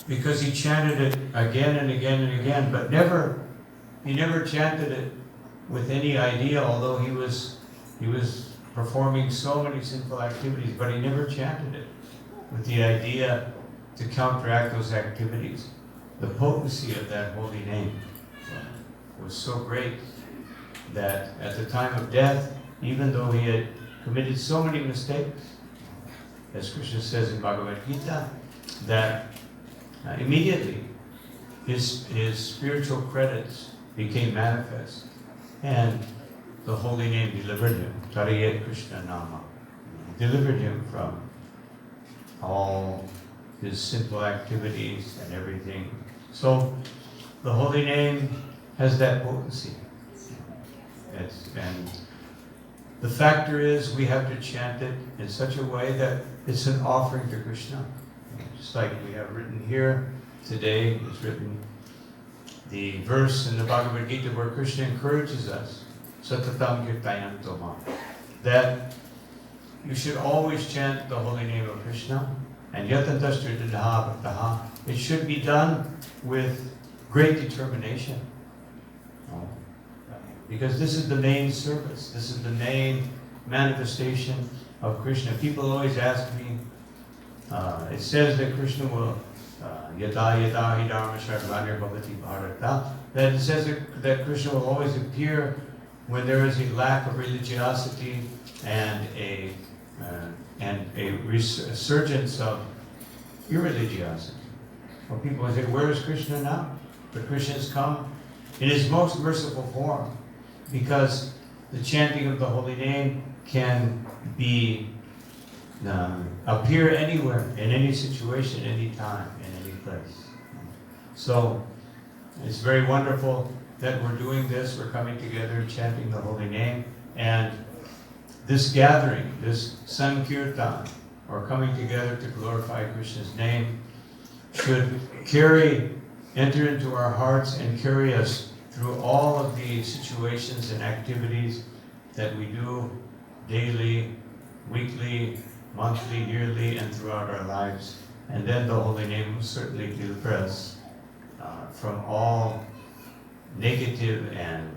because he chanted it again and again and again, but he never chanted it with any idea, although he was performing so many sinful activities, but he never chanted it with the idea to counteract those activities. The potency of that holy name was so great that at the time of death, even though he had committed so many mistakes, as Krishna says in Bhagavad Gita, that immediately his spiritual credits became manifest, and the holy name delivered him. Tarayet Krishna Nama delivered him from all his simple activities and everything. So the holy name has that potency. And the factor is we have to chant it in such a way that it's an offering to Krishna. Just like we have written here today, it's written the verse in the Bhagavad Gita where Krishna encourages us, Satatam Kirtayanto Ma, that you should always chant the holy name of Krishna, and Yatantashtridadha Bhaktaha. It should be done with great determination. Because this is the main service. This is the main manifestation of Krishna. People always ask me, it says that Krishna will, yada yada hi dharma sarvanir bhavati bharata, that it says that Krishna will always appear when there is a lack of religiosity and a resurgence of irreligiosity. Well, people say, where is Krishna now? But Krishna has come in his most merciful form, because the chanting of the holy name can be appear anywhere, in any situation, any time, in any place. So it's very wonderful that we're doing this. We're coming together, chanting the holy name, and this gathering, this Sankirtan, or coming together to glorify Krishna's name, should enter into our hearts and carry us through all of the situations and activities that we do daily, weekly, monthly, yearly, and throughout our lives. And then the holy name will certainly deliver us from all negative and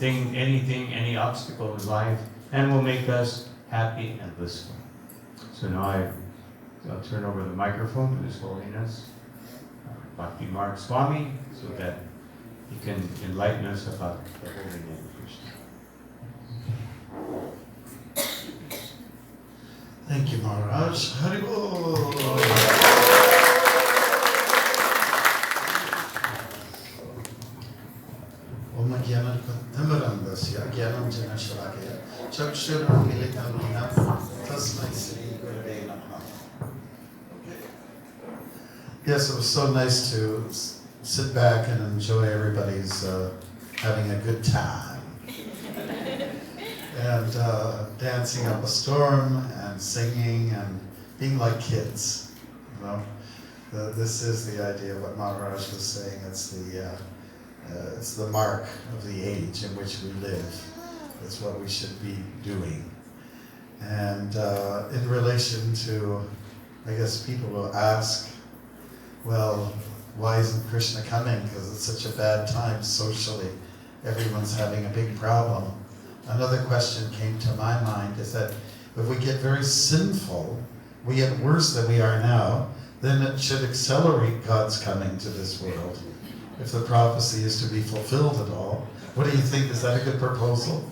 any obstacle in life, and will make us happy and blissful. So now I'll turn over the microphone to His Holiness Bhakti Marg Swami, so that he can enlighten us about the holy name of Krishna. Thank you, Maharaj. Haribol. Om Jnanam Jnanam Jana Shalakaya Chakshuram Militam Tasmai Sri Gurave Namaha. Yes, it was so nice to sit back and enjoy everybody's having a good time. And dancing up a storm and singing and being like kids. You know, this is the idea of what Maharaj was saying. It's the mark of the age in which we live. It's what we should be doing. And in relation to, I guess people will ask, well, why isn't Krishna coming? Because it's such a bad time socially. Everyone's having a big problem. Another question came to my mind is that if we get very sinful, we get worse than we are now, then it should accelerate God's coming to this world. If the prophecy is to be fulfilled at all, what do you think? Is that a good proposal?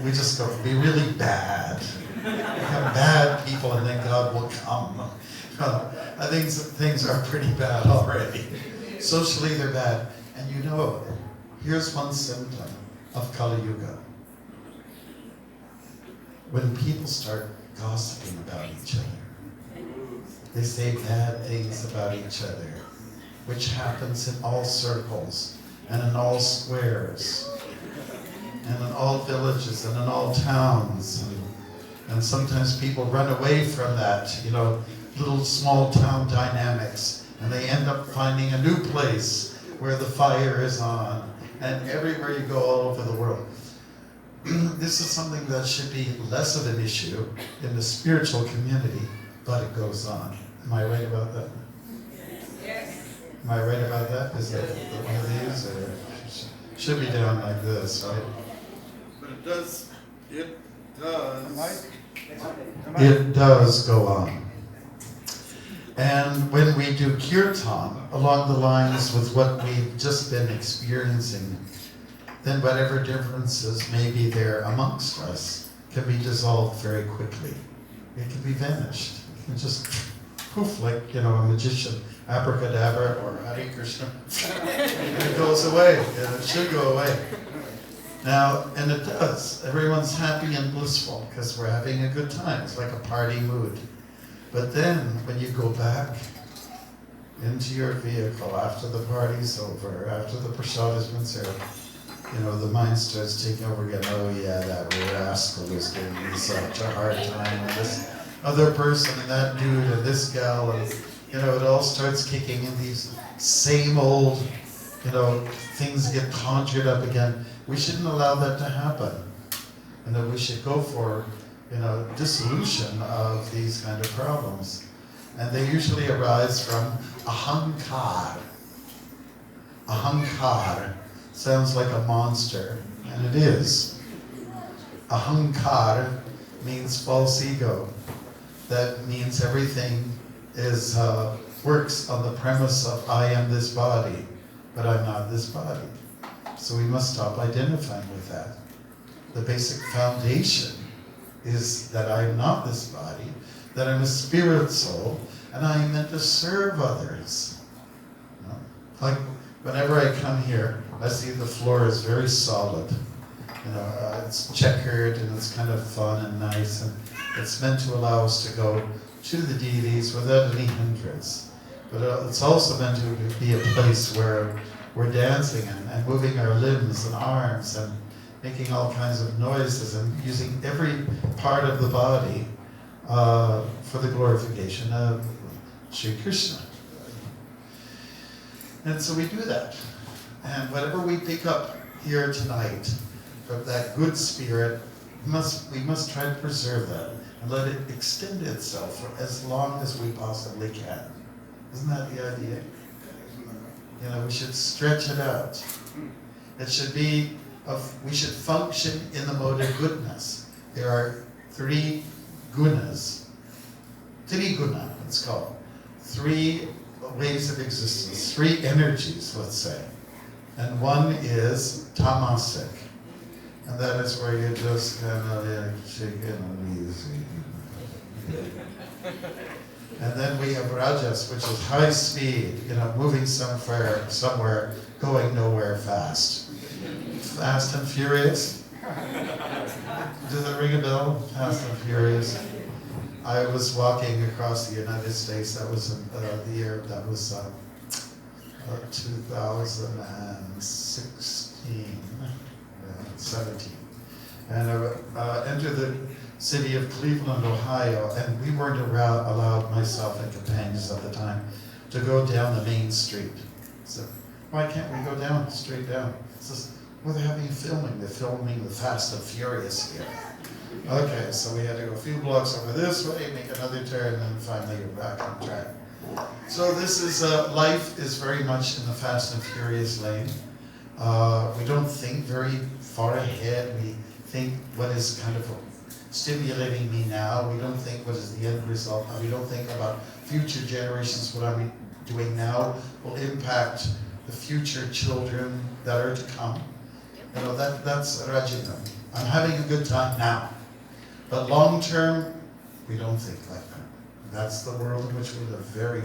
We just go be really bad. Become bad people and then God will come. I think things are pretty bad already. Socially they're bad. And you know, here's one symptom of Kali Yuga. When people start gossiping about each other, they say bad things about each other, which happens in all circles and in all squares and in all villages and in all towns. And sometimes people run away from that, you know, little small town dynamics, and they end up finding a new place where the fire is on, and everywhere you go all over the world. This is something that should be less of an issue in the spiritual community, but it goes on. Am I right about that? Am I right about that? Is that one of these, or should be down like this, right? But it does. It does go on. And when we do kirtan along the lines with what we've just been experiencing, then whatever differences may be there amongst us can be dissolved very quickly. It can be vanished. It can just poof, like, a magician, abracadabra or Hare Krishna. It goes away. It should go away. Now, and it does. Everyone's happy and blissful because we're having a good time. It's like a party mood. But then, when you go back into your vehicle after the party's over, after the Prasad has been served, the mind starts taking over again. Oh yeah, that rascal is giving me such a hard time, and this other person, and that dude, and this gal, and it all starts kicking in. These same old, things get conjured up again. We shouldn't allow that to happen. We should go for, dissolution of these kind of problems. And they usually arise from ahankar. Ahankar sounds like a monster, and it is. Ahankar means false ego. That means everything is works on the premise of I am this body, but I'm not this body. So we must stop identifying with that. The basic foundation is that I'm not this body, that I'm a spirit soul, and I'm meant to serve others. Like whenever I come here, I see the floor is very solid. It's checkered and it's kind of fun and nice, and it's meant to allow us to go to the deities without any hindrance. But it's also meant to be a place where we're dancing and moving our limbs and arms and making all kinds of noises and using every part of the body for the glorification of Sri Krishna. And so we do that. And whatever we pick up here tonight from that good spirit, we must try to preserve that and let it extend itself for as long as we possibly can. Isn't that the idea? We should stretch it out. It should be we should function in the mode of goodness. There are 3 gunas. Triguna, it's called. 3 ways of existence, 3 energies, let's say. And one is tamasic. And that is where you just kind of shake it and easy. And then we have rajas, which is high speed, moving somewhere, going nowhere fast. Fast and Furious. Does that ring a bell? Fast and Furious. I was walking across the United States. That was the year, that was 2016, 17. And I entered the city of Cleveland, Ohio, and we weren't allowed, myself and companions at the time, to go down the main street. So why can't we go down, straight down? They're having filming. They're filming the Fast and Furious here. Okay, so we had to go a few blocks over this way, make another turn, and then finally we're back on track. So this is, life is very much in the Fast and Furious lane. We don't think very far ahead. We think what is kind of stimulating me now. We don't think what is the end result. We don't think about future generations. What I'm doing now will impact the future children that are to come. That's Rajita. I'm having a good time now. But long term, we don't think like that. That's the world in which we live very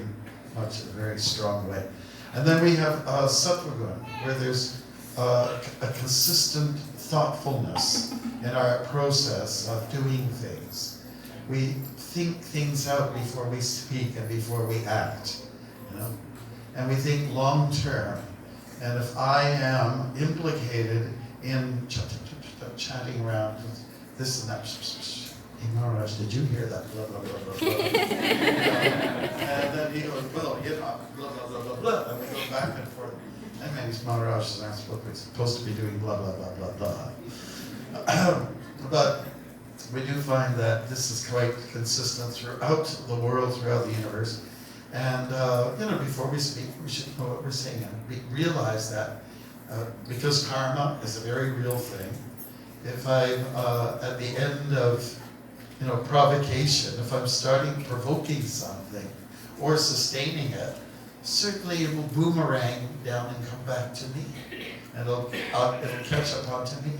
much in a very strong way. And then we have Sattva-guna, where there's a consistent thoughtfulness in our process of doing things. We think things out before we speak and before we act, and we think long term. And if I am implicated in chatting around with this and that, hey Maharaj, did you hear that? Blah, blah, blah, blah, blah. And then he goes, well, blah, blah, blah, blah, blah. And we go back and forth. And maybe Maharaj is not supposed to be doing blah, blah, blah, blah, blah. But we do find that this is quite consistent throughout the world, throughout the universe. And before we speak, we should know what we're saying and realize that because karma is a very real thing. If I'm at the end of provocation, if I'm starting provoking something or sustaining it, certainly it will boomerang down and come back to me, and it'll catch up onto me.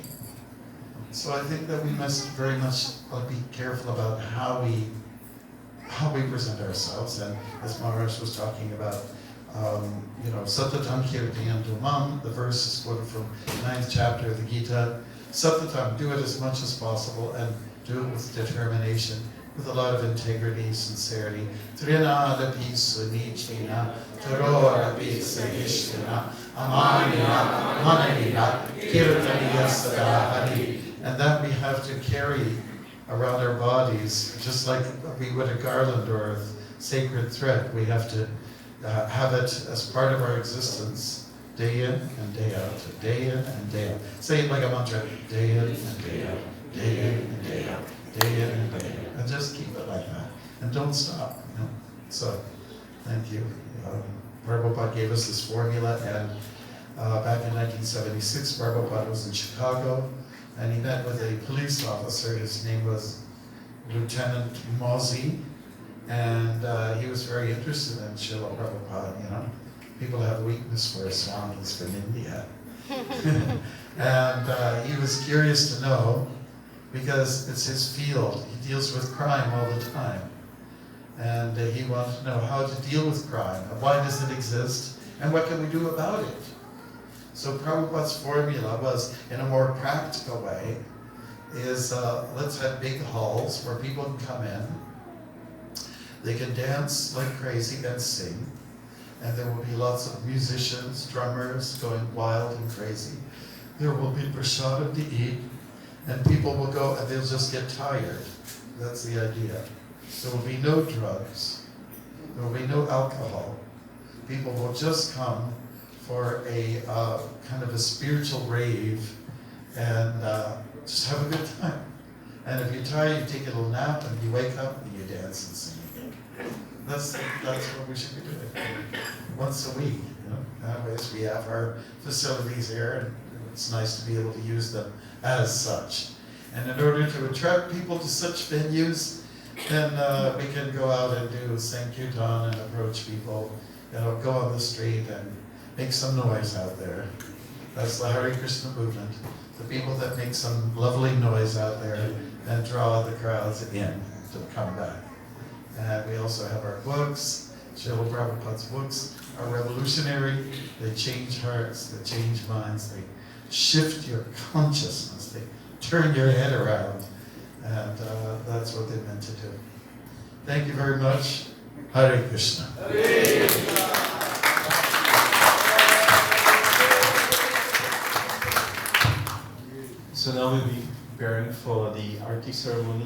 So I think that we must very much be careful about how we present ourselves. And as Maharaj was talking about, Satatam Kirtayam Dhumam, the verse is quoted from the 9th chapter of the Gita. Satatam, do it as much as possible and do it with determination, with a lot of integrity, sincerity. Trinadapi sunichina, tarorapi sanishtina, amanina, mananina, kirtaniya sadahari. And that we have to carry around our bodies, just like we would a garland or a sacred thread. We have to have it as part of our existence, day in and day out, day in and day out. Say it like a mantra, day in and day out, day in and day out, day in and day out. And just keep it like that. And don't stop. So, thank you. Prabhupada gave us this formula, and back in 1976, Prabhupada was in Chicago, and he met with a police officer. His name was Lieutenant Mozzie, and he was very interested in Srila Prabhupada. People have a weakness for Swamis from India. And he was curious to know, because it's his field. He deals with crime all the time. And he wanted to know how to deal with crime, and why does it exist, and what can we do about it? So Prabhupada's formula was, in a more practical way, is let's have big halls where people can come in. They can dance like crazy and sing. And there will be lots of musicians, drummers going wild and crazy. There will be prasad to eat. And people will go and they'll just get tired. That's the idea. There will be no drugs. There will be no alcohol. People will just come for a kind of a spiritual rave and just have a good time. And if you're tired, you take a little nap and you wake up and you dance and sing again. That's what we should be doing once a week. Nowadays we have our facilities here, and it's nice to be able to use them as such. And in order to attract people to such venues, then we can go out and do Sankirtan and approach people, go on the street and make some noise out there. That's the Hare Krishna movement. The people that make some lovely noise out there and draw the crowds in to come back. And we also have our books. Srila Prabhupada's books are revolutionary. They change hearts, they change minds, they shift your consciousness, they turn your head around. And that's what they're meant to do. Thank you very much. Hare Krishna. Hare Krishna. So now we'll be preparing for the Arti ceremony.